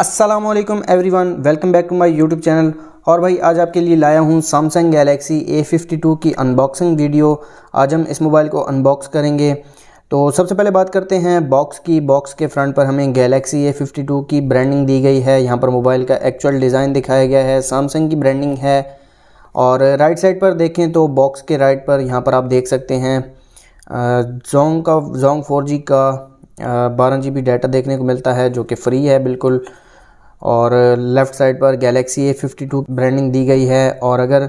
अस्सलामुअलैकुम everyone, welcome back to my YouTube channel. और भाई आज आपके लिए लाया हूँ सैमसंग गैलेक्सी A52 की अनबॉक्सिंग वीडियो। आज हम इस मोबाइल को अनबॉक्स करेंगे। तो सबसे पहले बात करते हैं बॉक्स की। बॉक्स के फ्रंट पर हमें गैलेक्सी A52 की ब्रांडिंग दी गई है। यहाँ पर मोबाइल का एक्चुअल डिज़ाइन दिखाया गया है, सैमसंग की ब्रांडिंग है। और राइट साइड पर देखें तो बॉक्स के राइट पर यहाँ पर आप देख सकते हैं जोंग 4G का 12 GB डाटा देखने को मिलता है, जो कि फ्री है बिल्कुल। और लेफ़्ट साइड पर गैलेक्सी A52 ब्रांडिंग दी गई है। और अगर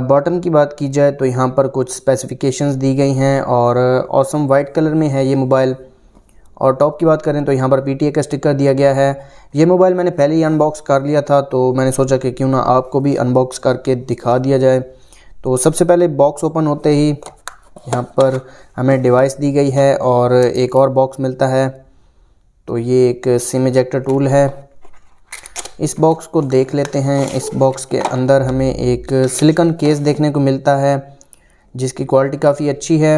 बॉटम की बात की जाए तो यहाँ पर कुछ स्पेसिफिकेशंस दी गई हैं और ऑसम वाइट कलर में है ये मोबाइल। और टॉप की बात करें तो यहाँ पर PTA का स्टिकर दिया गया है। ये मोबाइल मैंने पहले ही अनबॉक्स कर लिया था, तो मैंने सोचा कि क्यों ना आपको भी अनबॉक्स करके दिखा दिया जाए। तो सबसे पहले बॉक्स ओपन होते ही यहाँ पर हमें डिवाइस दी गई है और एक और बॉक्स मिलता है। तो ये एक सिम इजेक्टर टूल है। इस बॉक्स को देख लेते हैं। इस बॉक्स के अंदर हमें एक सिलिकॉन केस देखने को मिलता है, जिसकी क्वालिटी काफ़ी अच्छी है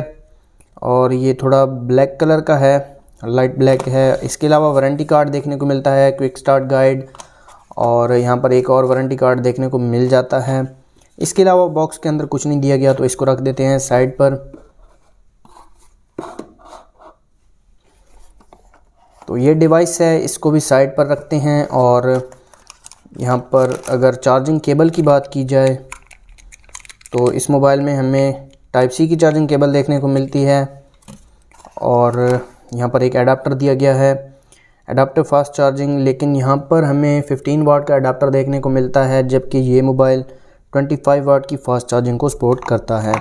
और ये थोड़ा ब्लैक कलर का है, लाइट ब्लैक है। इसके अलावा वारंटी कार्ड देखने को मिलता है, क्विक स्टार्ट गाइड, और यहाँ पर एक और वारंटी कार्ड देखने को मिल जाता है। इसके अलावा बॉक्स के अंदर कुछ नहीं दिया गया, तो इसको रख देते हैं साइड पर। तो ये डिवाइस है, इसको भी साइड पर रखते हैं। और यहाँ पर अगर चार्जिंग केबल की बात की जाए तो इस मोबाइल में हमें टाइप सी की चार्जिंग केबल देखने को मिलती है। और यहाँ पर एक एडाप्टर दिया गया है, एडाप्टर फास्ट चार्जिंग, लेकिन यहाँ पर हमें 15 वाट का एडाप्टर देखने को मिलता है, जबकि ये मोबाइल 25 वाट की फास्ट चार्जिंग को सपोर्ट करता है।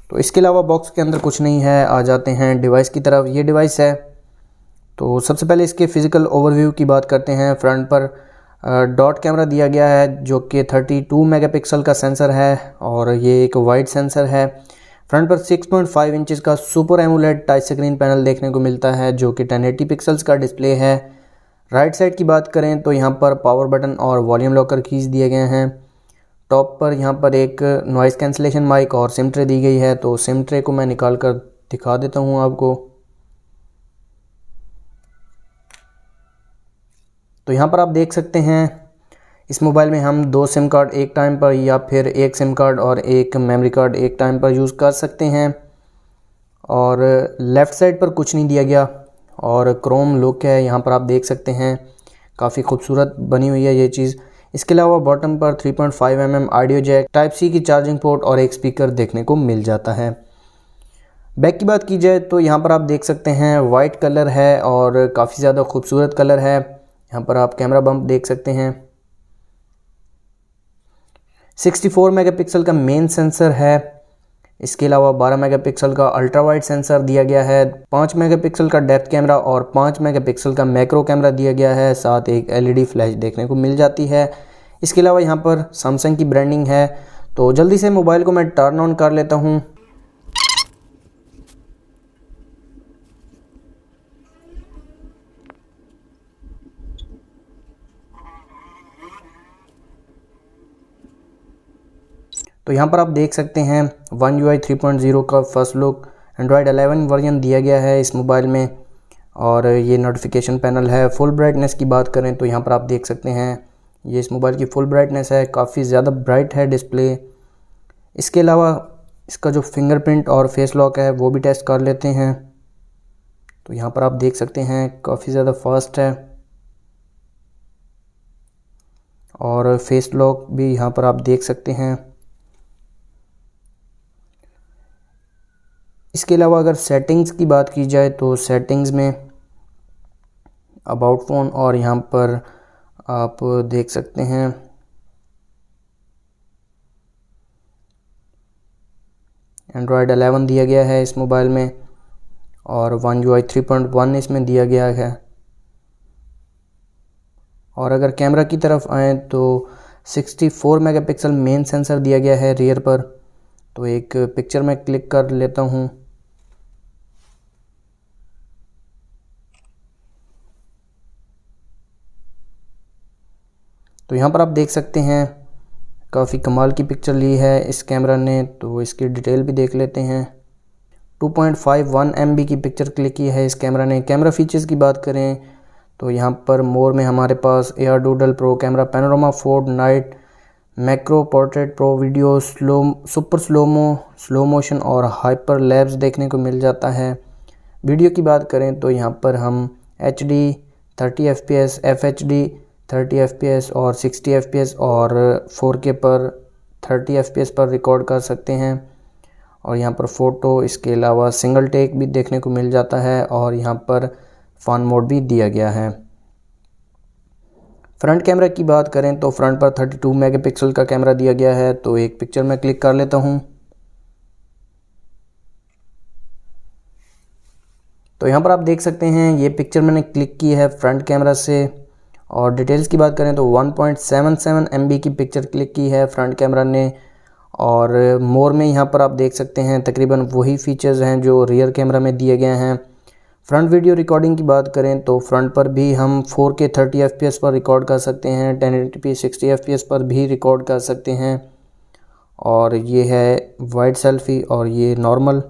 तो इसके अलावा बॉक्स के अंदर कुछ नहीं है। आ जाते हैं डिवाइस की तरफ। ये डिवाइस है। तो सबसे पहले इसके फ़िज़िकल ओवरव्यू की बात करते हैं। फ्रंट पर डॉट कैमरा दिया गया है, जो कि 32 मेगापिक्सल का सेंसर है और ये एक वाइड सेंसर है। फ्रंट पर 6.5 इंचज़ का super AMOLED touch screen panel देखने को मिलता है, जो कि 1080 पिक्सल्स का डिस्प्ले है। राइट साइड की बात करें तो यहाँ पर पावर बटन और वॉल्यूम लॉकर कीज दिए गए हैं। टॉप पर यहाँ पर एक नॉइज़ कैंसलेशन माइक और सिम ट्रे दी गई है। तो सिम ट्रे को मैं निकाल कर दिखा देता हूँ आपको। तो यहाँ पर आप देख सकते हैं इस मोबाइल में हम 2 सिम कार्ड एक टाइम पर, या फिर एक सिम कार्ड और एक मेमोरी कार्ड एक टाइम पर यूज़ कर सकते हैं। और लेफ़्ट साइड पर कुछ नहीं दिया गया और क्रोम लुक है, यहाँ पर आप देख सकते हैं, काफ़ी खूबसूरत बनी हुई है ये चीज़। इसके अलावा बॉटम पर 3.5 mm audio jack, type C की चार्जिंग पोर्ट और एक स्पीकर देखने को मिल जाता है। बैक की बात की जाए तो यहाँ पर आप देख सकते हैं वाइट कलर है और काफ़ी ज़्यादा खूबसूरत कलर है। यहाँ पर आप कैमरा बम्प देख सकते हैं। 64 मेगापिक्सल का मेन सेंसर है। इसके अलावा 12 मेगापिक्सल का अल्ट्रा वाइड सेंसर दिया गया है। 5 मेगापिक्सल का डेप्थ कैमरा और 5 मेगापिक्सल का मैक्रो कैमरा दिया गया है। साथ एक LED फ्लैश देखने को मिल जाती है। इसके अलावा यहाँ पर सैमसंग की ब्रांडिंग है। तो जल्दी से मोबाइल को मैं टर्न ऑन कर लेता हूँ। तो यहाँ पर आप देख सकते हैं One UI 3.0 का फर्स्ट लुक एंड्रॉयड 11 वर्जन दिया गया है इस मोबाइल में। और ये नोटिफिकेशन पैनल है। फुल ब्राइटनेस की बात करें तो यहाँ पर आप देख सकते हैं ये इस मोबाइल की फुल ब्राइटनेस है, काफ़ी ज़्यादा ब्राइट है डिस्प्ले। इसके अलावा इसका जो फिंगरप्रिंट और फेस लॉक है वो भी टेस्ट कर लेते हैं। तो यहाँ पर आप देख सकते हैं काफ़ी ज़्यादा फास्ट है और फेस लॉक भी यहाँ पर आप देख सकते हैं। इसके अलावा अगर सेटिंग्स की बात की जाए तो सेटिंग्स में अबाउट फ़ोन और यहाँ पर आप देख सकते हैं एंड्रॉयड 11 दिया गया है इस मोबाइल में और One UI 3.1 इसमें दिया गया है। और अगर कैमरा की तरफ आएँ तो 64 मेगापिक्सल मेन सेंसर दिया गया है रियर पर। तो एक पिक्चर में क्लिक कर लेता हूँ। तो यहाँ पर आप देख सकते हैं काफ़ी कमाल की पिक्चर ली है इस कैमरा ने। तो इसकी डिटेल भी देख लेते हैं। 2.51 MB की पिक्चर क्लिक की है इस कैमरा ने। कैमरा फीचर्स की बात करें तो यहाँ पर मोर में हमारे पास AR doodle pro camera, panorama, Ford night, macro, portrait pro, video, super slow motion और हाइपर लैब्स देखने को मिल जाता है। वीडियो की बात करें तो यहाँ पर हम HD 30 FPS, FHD 30 FPS और 60 FPS और 4K पर 30 FPS पर रिकॉर्ड कर सकते हैं। और यहाँ पर फ़ोटो, इसके अलावा सिंगल टेक भी देखने को मिल जाता है और यहाँ पर फ़न मोड भी दिया गया है। फ्रंट कैमरा की बात करें तो फ्रंट पर 32 मेगापिक्सल का कैमरा दिया गया है। तो एक पिक्चर में क्लिक कर लेता हूँ। तो यहाँ पर आप देख सकते हैं ये पिक्चर मैंने क्लिक की है फ्रंट कैमरा से। और डिटेल्स की बात करें तो 1.77 MB की पिक्चर क्लिक की है फ्रंट कैमरा ने। और मोर में यहाँ पर आप देख सकते हैं तकरीबन वही फीचर्स हैं जो रियर कैमरा में दिए गए हैं। फ्रंट वीडियो रिकॉर्डिंग की बात करें तो फ्रंट पर भी हम 4K 30 FPS पर रिकॉर्ड कर सकते हैं, 1080p 60 FPS पर भी रिकॉर्ड कर सकते हैं। और ये है वाइड सेल्फी और ये नॉर्मल।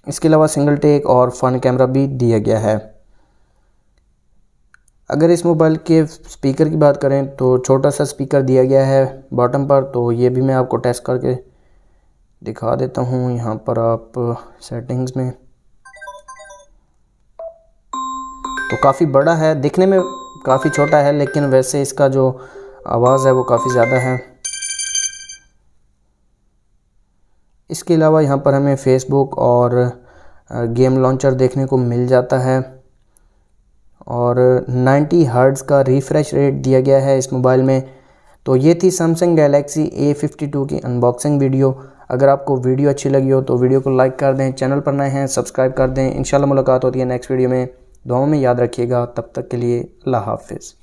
इसके अलावा सिंगल टेक और फ़न कैमरा भी दिया गया है। अगर इस मोबाइल के स्पीकर की बात करें तो छोटा सा स्पीकर दिया गया है बॉटम पर। तो ये भी मैं आपको टेस्ट करके दिखा देता हूँ। यहाँ पर आप सेटिंग्स में, तो काफ़ी बड़ा है, दिखने में काफ़ी छोटा है लेकिन वैसे इसका जो आवाज़ है वो काफ़ी ज़्यादा है। इसके अलावा यहाँ पर हमें फेसबुक और गेम लॉन्चर देखने को मिल जाता है। और 90 हर्ट्ज़ का रिफ़्रेश रेट दिया गया है इस मोबाइल में। तो ये थी सैमसंग गैलेक्सी A52 की अनबॉक्सिंग वीडियो। अगर आपको वीडियो अच्छी लगी हो तो वीडियो को लाइक कर दें, चैनल पर नए हैं सब्सक्राइब कर दें। इंशाल्लाह मुलाकात होती है नेक्स्ट वीडियो में। दुआओं में याद रखिएगा। तब तक के लिए अल्लाह हाफ़िज़।